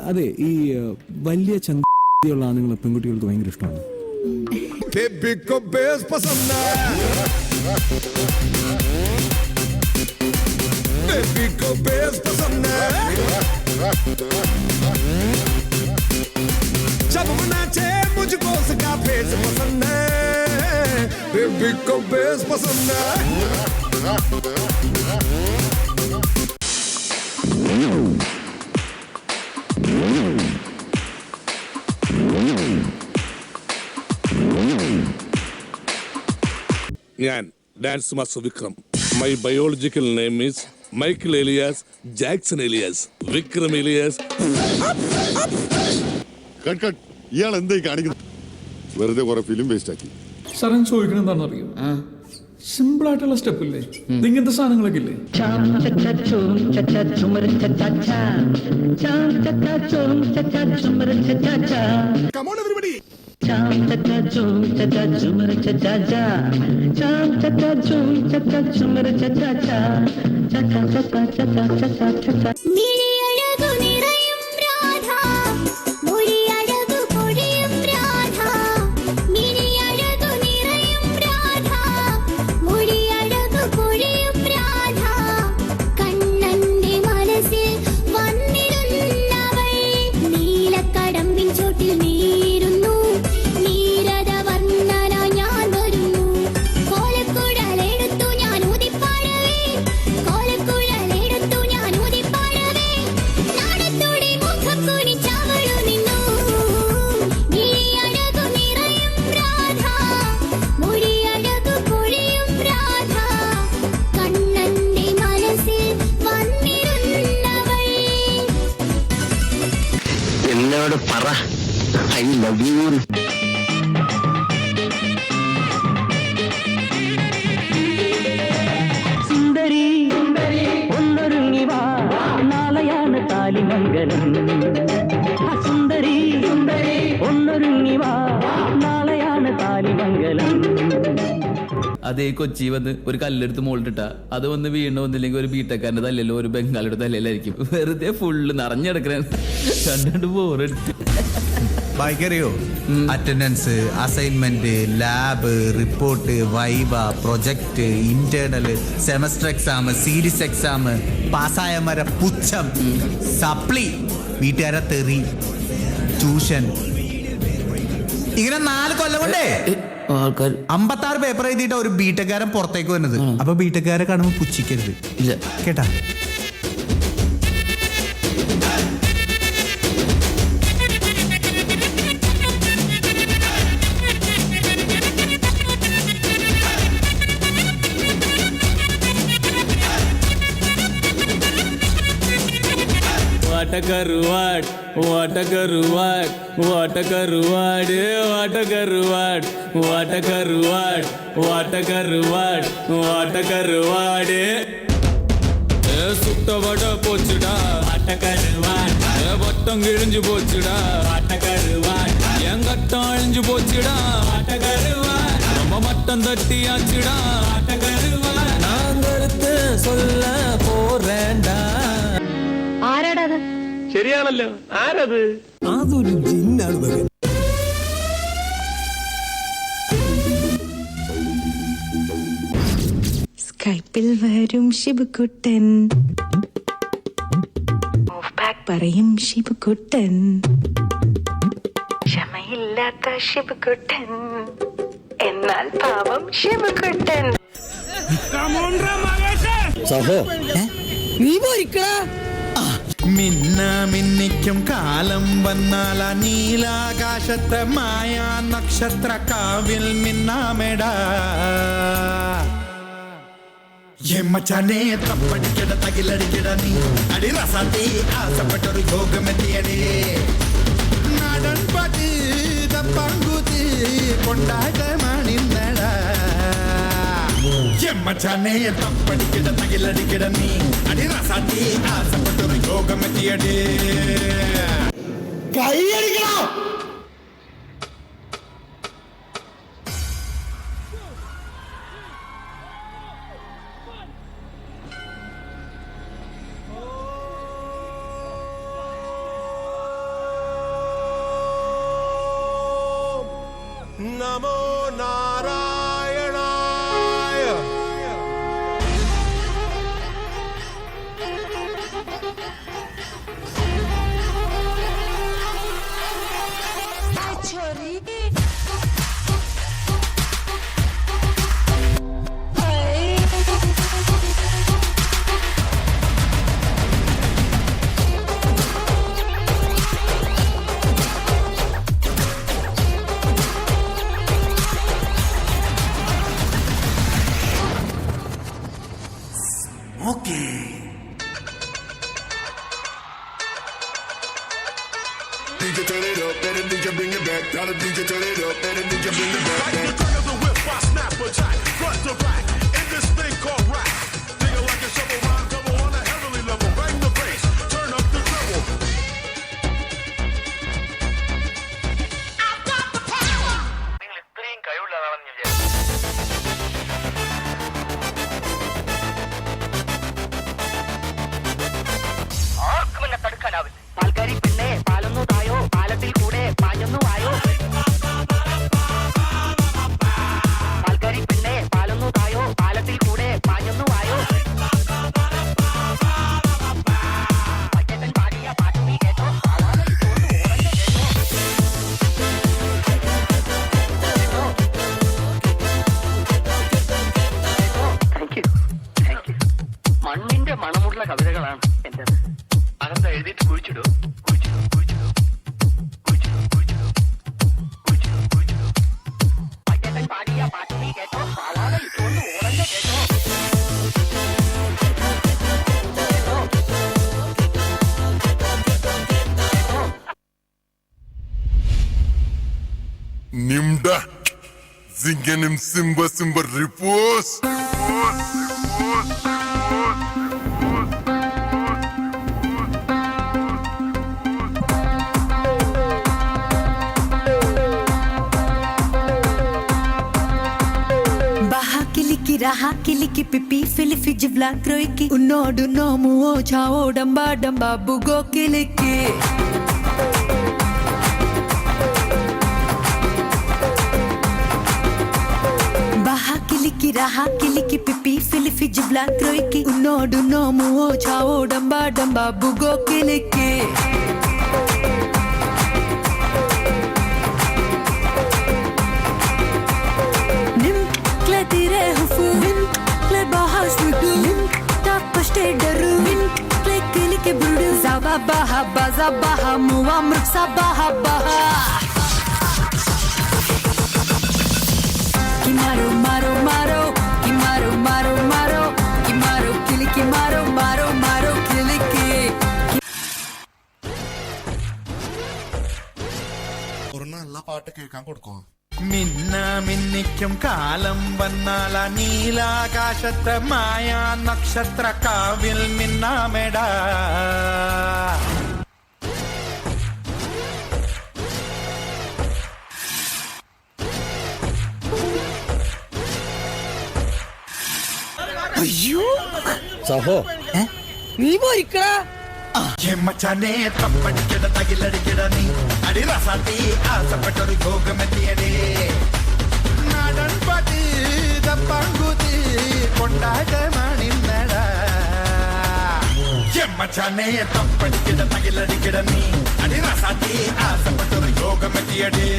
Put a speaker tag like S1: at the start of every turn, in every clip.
S1: അതെ, ഈ വലിയ ചന്തിയുള്ള ആണുങ്ങൾ പെൺകുട്ടികൾക്ക് ഭയങ്കര ഇഷ്ടമാണ്.
S2: जब नाचे मुझको उसका फेस पसंद है, बेबी को बेस पसंद है.
S3: ഞാൻ dance master Vikram. My biological name is Michael alias Jackson alias Vikram alias.
S4: ഇയാൾ എന്തായി കാണിക്കുന്നു? വെറുതെ കുറെ ഫിലിം വേസ്റ്റ് ആക്കി.
S5: സാറൻ ചോദിക്കണം എന്താണെന്ന് അറിയോ? സിമ്പിൾ ആയിട്ടുള്ള സ്റ്റെപ്പ് ഇല്ലേ, ഇങ്ങനത്തെ സാധനങ്ങളൊക്കെ ഇല്ലേ?
S2: Come on everybody.
S6: പറ ഐ ലവ് യു.
S7: സുന്ദരി ഒന്നൊരുങ്ങി വാ, നാളെയാണ് താലിമംഗലം. സുന്ദരി ഒന്നൊരുങ്ങി വാ, നാളെയാണ് താലിമംഗലം.
S8: അതേ കൊച്ചി വന്ന് ഒരു കല്ലെടുത്ത് മുകളിലിട്ട അത് വന്ന് വീണ് വന്നില്ലെങ്കിൽ ഒരു ബീട്ടക്കാരൻ്റെ തല്ലല്ലോ ഒരു ബംഗാളിയുടെ തല്ലയിലായിരിക്കും. വെറുതെ ഫുള്ള് നിറഞ്ഞെടുക്കണ കണ്ടു ബോറെടുത്ത്.
S9: ബായിക്കറിയോ? Attendance, assignment, lab, report, viva, project, internal, semester exam, series exam, പാസ്സായമാരെ പുച്ഛം, സപ്ലി, വീട്ടുകാരെ തെറി, ട്യൂഷൻ, ഇങ്ങനെ 4 കൊല്ലം കൊണ്ടേ 56 പേപ്പർ എഴുതിയിട്ട് ഒരു ബിടെക്കാരൻ പുറത്തേക്ക് വരുന്നത്. അപ്പൊ ബിടെക്കാരെ കാണുമ്പോൾ പുച്ഛിക്കരുത് കേട്ടാ.
S8: വാട്ടക്കറുവാട് വാട്ടക്കറുവാട് വാട്ടക്കറുവാട് വാട്ടക്കറുവാട് വാട്ടക്കറുവാട് വാട്ടക്കറുവാട് വാട്ടക്കറുവാട്. സുട്ടവട പോച്ചുടാ വാട്ടക്കറുവാട്. വട്ടം കിഴിഞ്ഞു പോച്ചുടാ വാട്ടക്കറുവാട്. എങ്കട്ടം അഴിഞ്ഞു പോച്ചുടാ വാട്ടക്കറുവാട്. മട്ടം തട്ടിയാച്ചുടാ വാട്ടക്കറുവാട്. നാങ്കടുത്ത് சொல்ல പോരേണ്ടാ.
S7: ആരാടത്?
S3: ശരിയാണല്ലോ, ആരത്?
S1: അതൊരു ജിന്നാണ് മകൻ.
S10: സ്കൈപ്പിൽ വരും ശിവകുട്ടൻ, പറയും ശിവകുട്ടൻ, ക്ഷമയില്ലാത്ത ശിവകുട്ടൻ, എന്നാൽ പാവം ശിവകുട്ടൻ.
S9: നീ പോയിക്കടാ. മിന്നിക്കും കാലം വന്നാൽ നീലാകാശത്തെ മായാ നക്ഷത്ര കാവിൽ മിന്നാമെടാ. എമ്മച്ചാനെ തപ്പടിക്കട തകിലടിക്കട നീ അടി റസാത്തി ആസപ്പെട്ടൊരു യോഗമെത്തിയടേ. നാടൻ പാട്ട് തപ്പാങ്കൂത്ത് കൊണ്ടാട്ടമാണിന്നടാ. എമ്മച്ചാനെ തപ്പടിക്കട തകിലടിക്കട നീ അടി റസാത്തി ആസപ്പെട്ടൊരു യോഗമെത്തിയടേ. കൈയടിക്കണോ? Okay.
S4: DJ turn it up, better DJ bring it back. Tell the DJ turn it up, better DJ bring it back.
S9: Like the turn of the whip, I snap attack, front to back, in this thing called rap. Nigga like a shovel rhyme, double on a heavenly level. Bang the bass, turn up the treble. I've got the power. നിങ്ങൾ ഇത്രയും കഴിവുള്ളതാണെന്ന് വിചാരിച്ചു.
S7: ആർക്കും എന്നെ തടുക്കാനാവില്ല. പാൽക്കാരി പെണ്ണെ പാലൊന്നു തായോ, പാലത്തിൽ കൂടെ പാഞ്ഞൊന്നു വായോ. പാൽക്കാരി പെണ്ണെ പാലൊന്നു തായോ, പാലത്തിൽ കൂടെ പാഞ്ഞൊന്നു വായോ. പച്ചത്തൻ പാടിയ പാട്ട് നീ കേട്ടോ, പാലാതെ ഇട്ടോണ്ട് ഓടണ്ട കേട്ടോ. Thank you. മണ്ണിന്റെ മണമുള്ള കവിതകളാണ് എന്റേത്. അകത്ത് എഴുതിയിട്ട് കുഴിച്ചിടൂ, കുഴിച്ചിടൂ, കുഴിച്ചിടൂ, കുഴിച്ചിടൂ, കുഴിച്ചിടൂ, കുഴിച്ചിടൂ, കുഴിച്ചിടൂ. പച്ചത്തൻ പാടിയ പാട്ട് നീ കേട്ടോ, പാലാതെ ഇട്ടോണ്ട് ഓടണ്ട കേട്ടോ.
S4: Nimda, zingenim simba simba repose.
S10: Raha kiliki pipi filifi jivla kroiki unodu nomu o chao damba damba bugo kiliki baha kiliki raha kiliki pipi filifi jivla kroiki unodu nomu o chao damba damba bugo kiliki Baha baza baha muwa mruksa baha baha Kimaro maro maro Kimaro maro maro Kimaro kiliki maro maro maro kiliki
S4: ഒരു നല്ല പാട്ട് കേൾക്കാൻ കൊടുക്കും.
S9: മിന്ന മിന്നിക്കും കാലം വന്നാല നീലാകാശത്തെ മായ നക്ഷത്ര കാവിൽ മിന്നാമെടാ
S7: നീ പോയിക്കടാ.
S9: മച്ചാനെ തപ്പടിക്കട തകിലടിക്കട നീ അടി റസാത്തി ആസപ്പെട്ടൊരു യോഗമെത്തിയടേ നാടൻ പാട്ട് തപ്പാങ്കുതി കൊണ്ടാട്ടമാണിന്നടാ മച്ചാനെ തപ്പടിക്കട തകിലടിക്കട നീ അടി റസാത്തി ആസപ്പെട്ടൊരു യോഗമെത്തിയടേ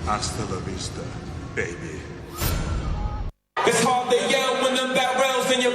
S9: Hasta la vista, baby.
S2: It's hard to yell when them barrels in your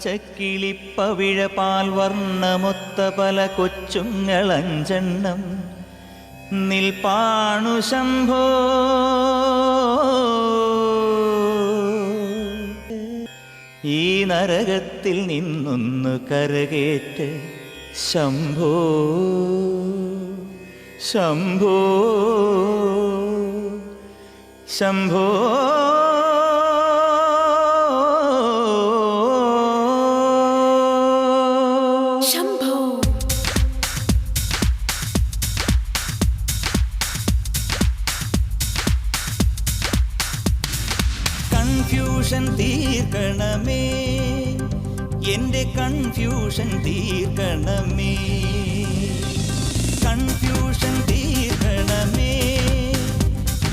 S11: പച്ചക്കിളിപ്പവിഴ പാൽ വർണ്ണമൊത്ത പല കൊച്ചുങ്ങളഞ്ചെണ്ണം നിൽപ്പാണു ശംഭോ ഈ നരകത്തിൽ നിന്നൊന്നു കരകേറ്റ് ശംഭോ ശംഭോ ശംഭോ
S10: ശംഭോ
S11: കൺഫ്യൂഷൻ തീർക്കണമേ എന്റെ കൺഫ്യൂഷൻ തീർക്കണമേ കൺഫ്യൂഷൻ തീർക്കണമേ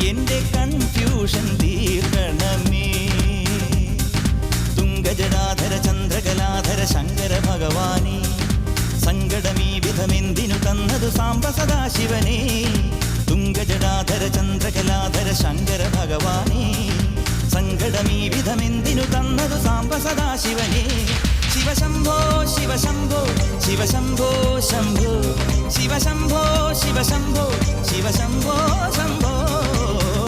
S11: എന്റെ കൺഫ്യൂഷൻ തീർക്കണമേ തുംഗജടാധര ചന്ദ്രകലാധര ശങ്കര ഭഗവാനേ സങ്കടമീ വിധമെന്തിനു തന്നതു സാംബ സദാശിവനേ തുംഗജടാധര ചന്ദ്രകലാധര ശങ്കര ഭഗവാനേ സങ്കടമീ വിധമെന്തിനു തന്നതു സാംബ സദാശിവനേ ശിവശംഭോ ശിവശംഭോ ശിവശംഭോ ശംഭോ ശിവശംഭോ ശിവശംഭോ ശിവശംഭോ ശംഭോ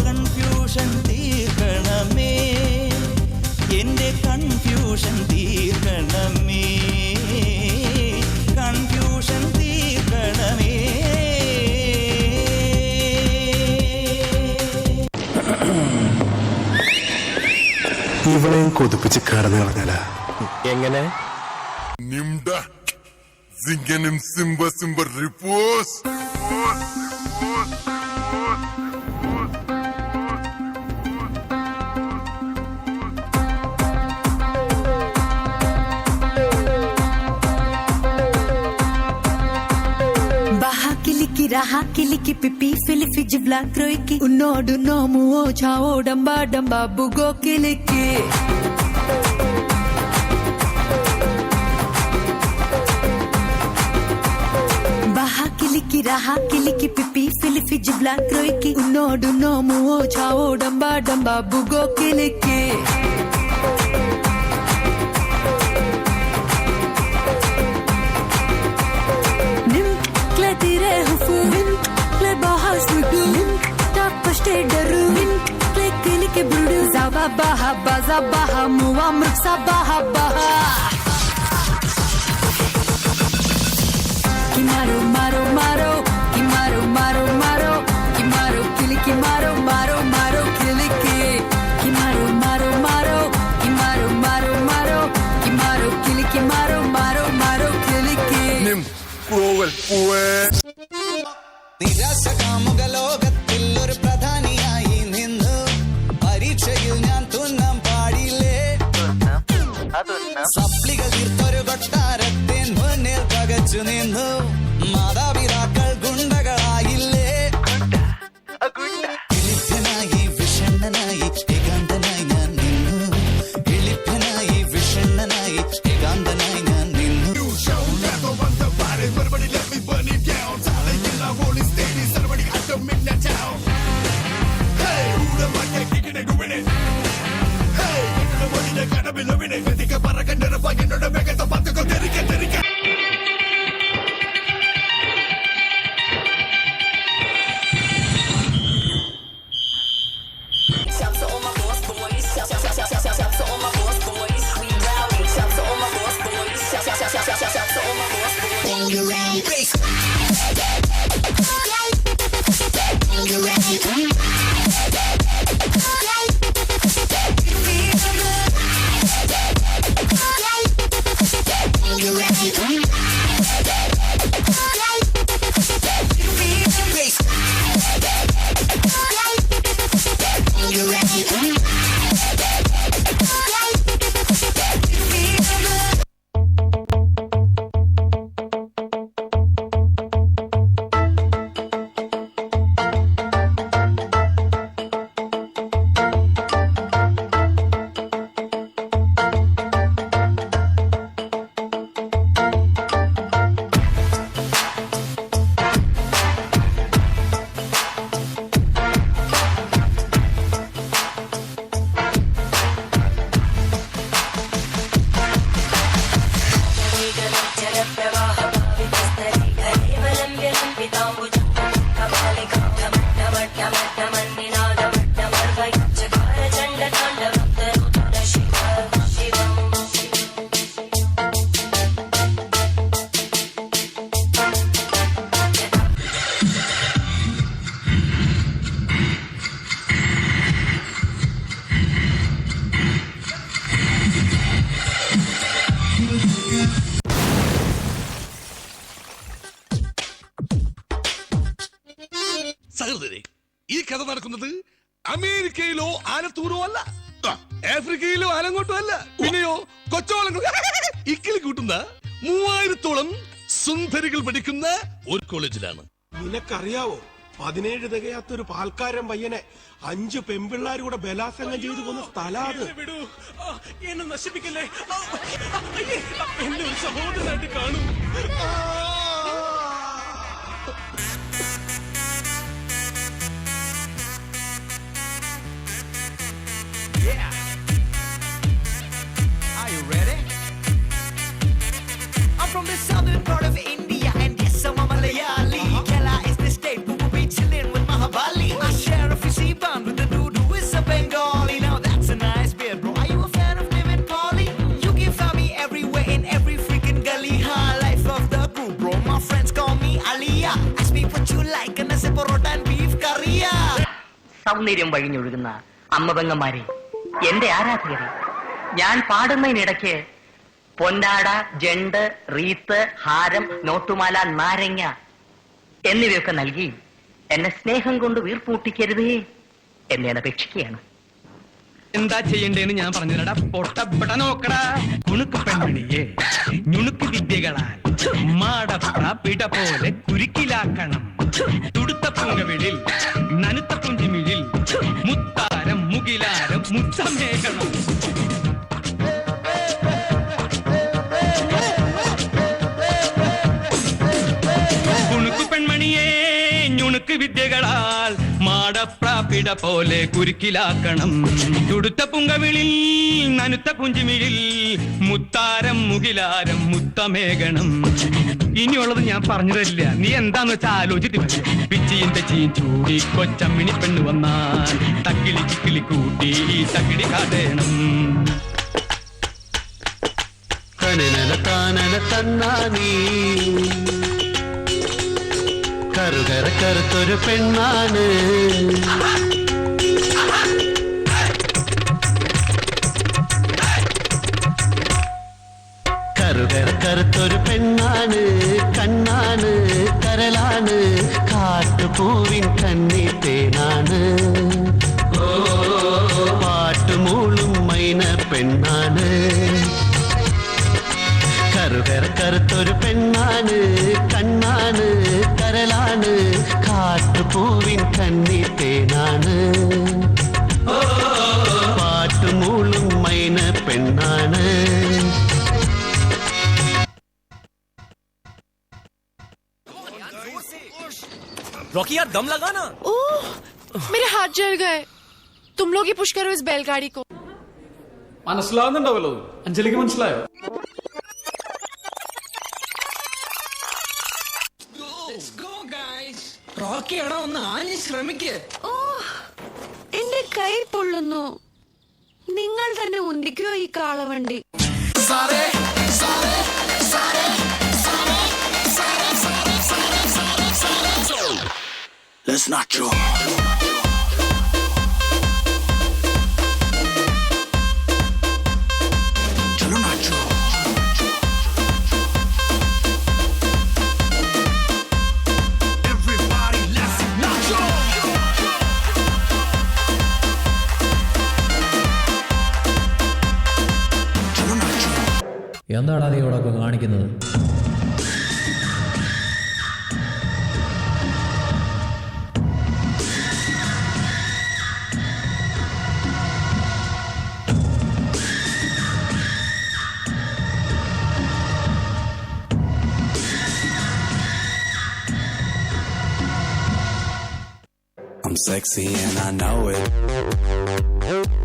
S11: കൺഫ്യൂഷൻ തീർക്കണമേ എന്റെ കൺഫ്യൂഷൻ തീർക്കണമേ കൺഫ്യൂഷൻ തീർക്കണമേ
S2: ഇവളെയും കൊതിപ്പിച്ച് കടന്നു കളഞ്ഞാല
S6: എങ്ങനെ
S9: Nimda, zingenim simba simba repose.
S10: Baha kiliki raha kiliki pipi filifi jibla kroiki unodu no muo chao damba damba bugo kiliki Baha kiliki raha kiliki pipi filifi jibla kroiki unodu no muo chao damba damba bugo kiliki Tire hufu min kle bahas nudu min tak pashte daru min kle kilike brudu zaba baha baza baha muwa mruksa baha baha Kimaro maro maro kimaro maro maro kimaro kiliki maro maro maro kiliki Kimaro maro maro kimaro maro maro kimaro kiliki maro maro maro kiliki
S9: Nim, cruel, pues.
S11: നിരാശകാമുക ലോകത്തിൽ ഒരു പ്രധാനിയായി നിന്നു പരീക്ഷയിൽ ഞാൻ തുന്നാൻ പാടില്ലേ സപ്ലികൾ തീർത്തൊരു കൊട്ടാരത്തിൻ മുന്നിൽ പകച്ചു നിന്നു മാതാപിതാക്കൾ ഗുണ്ടകളായില്ലേ എളിപ്പനായി വിഷണ്ണനായി ഏകാന്തനായി ഞാൻ നിന്നു എളിപ്പനായി വിഷണ്ണനായി ഏകാന്തനായി ഞാൻ നിന്നു
S3: സഹൃദരെ, ഈ കഥ നടക്കുന്നത് അമേരിക്കയിലോ ആലത്തൂരോ അല്ല, ആഫ്രിക്കയിലോ ആലങ്ങോട്ടോ അല്ല, പിന്നെയോ കൊച്ചോളങ്ങൾ ഇക്കിളി കൂട്ടുന്ന 3000-ഓളം സുന്ദരികൾ പഠിക്കുന്ന ഒരു കോളേജിലാണ്.
S2: നിനക്കറിയാവോ 17 തികയാത്തൊരു പാൽക്കാരൻ പയ്യനെ 5 പെൺപിള്ളാരും കൂടെ ബലാത്സംഗം ചെയ്തു കൊന്ന സ്ഥലമാണ്. എന്നെ നശിപ്പിക്കല്ലേ, എന്നെ ഒരു സഹോദരനായിട്ട് കാണൂ.
S11: Are you ready? I'm from the southern part of India, and yes, I'm a Malayali. Kerala is the state who will be chilling with Mahabali. I share a fishy bond with the dude who is a Bengali. Now that's a nice beard, bro. Are you a fan of Niven Pauly? You can find me everywhere in every freaking gully. High life of the group, bro. My friends call me Aliyah. Ask me what you like, and I say parota and beef curry.
S7: സൗന്ദര്യം വഴിഞ്ഞൊഴുകുന്ന അമ്മപെങ്ങന്മാരെ, എന്റെ ആരാധകരെ, ഞാൻ പാടുന്നതിനിടയ്ക്ക് പൊന്നാട, ജണ്ട്, wreath, ഹാരം, നോട്ടുമാല, നാരങ്ങ എന്നിവയൊക്കെ നൽകി എന്നെ സ്നേഹം കൊണ്ട് വീർപ്പൂട്ടിക്കരുതേ എന്ന് ഞാൻ അപേക്ഷിക്കുകയാണ്.
S11: എന്താ ചെയ്യണ്ടേന്ന് ഞാൻ പറഞ്ഞില്ലടാ, പൊട്ടപ്പെട്ട നോക്കടാ. കുണുക്ക് പെൺമണിയെ ഞുണുക്ക് വിദ്യകളാൽ മാടപ്ര പിട പോലെ കുരുക്കിലാക്കണം. തുടുത്ത പൂങ്കവിളിൽ നനുത്ത പുഞ്ചിമിഴിൽ മുത്താരം മുകിലാരം മുത്തമേകണം. കുണുക്ക് പെൺമണിയെ ഞുണുക്ക് വിദ്യകളാൽ മാടപ്രാപിട പോലെ കുരുക്കിലാക്കണം. തുടുത്ത പുങ്കവിളിൽ നനുത്ത പുഞ്ചിമിഴിൽ മുത്താരം മുകിലാരം മുത്തമേകണം. ഇനിയുള്ളത് ഞാൻ പറഞ്ഞു തരില്ല, നീ എന്താന്ന് വെച്ചാൽ ആലോചിച്ചിട്ട് വരും. പിച്ചിയും തെച്ചിയും ചൂടി കൊച്ചമ്മിണി പെണ്ണു വന്നാൽ തക്കിളി ചിക്കിളി കൂട്ടി തക്കിടി കാട്ടേണം.
S6: കറുകര കറുത്തൊരു പെണ്ണാണ്, കറുകര കറുത്തൊരു പെണ്ണാണ്, കണ്ണാണ് കരളാണ്, കാട്ടുപൂവിൻ കണ്ണി തേനാണ്, പാട്ടുമൂളും മൈന പെണ്ണാണ്. കറുകര കറുത്തൊരു പെണ്ണാണ്, കണ്ണാണ് കരളാണ്, കാട്ടുപൂവിൻ കണ്ണി തേനാണ്, പാട്ടുമൂളും മൈന പെണ്ണാണ്.
S11: रॉकी यार दम लगा ना.
S10: ओह, मेरे हाथ जल गए. तुम लोग ही पुश करो इस बैलगाड़ी को.
S5: മനസ്സിലാവുന്നുണ്ടാവല്ലോ, അഞ്ജലിക്ക് മനസ്സിലായോ?
S11: റോക്കിയാണോ ഒന്ന് ആഞ്ഞ് ശ്രമിക്കേ.
S10: ഓ, എന്റെ കൈ പൊള്ളുന്നു. നിങ്ങൾ തന്നെ ഉന്തിക്കോ ഈ കാളവണ്ടി.
S11: Let's not draw. चलो नाचो. Everybody, let's nacho. चलो नाचो.
S8: എന്താടാ നീ ഇവിടെ കാണിക്കുന്നത്?
S11: I'm sexy and I know it.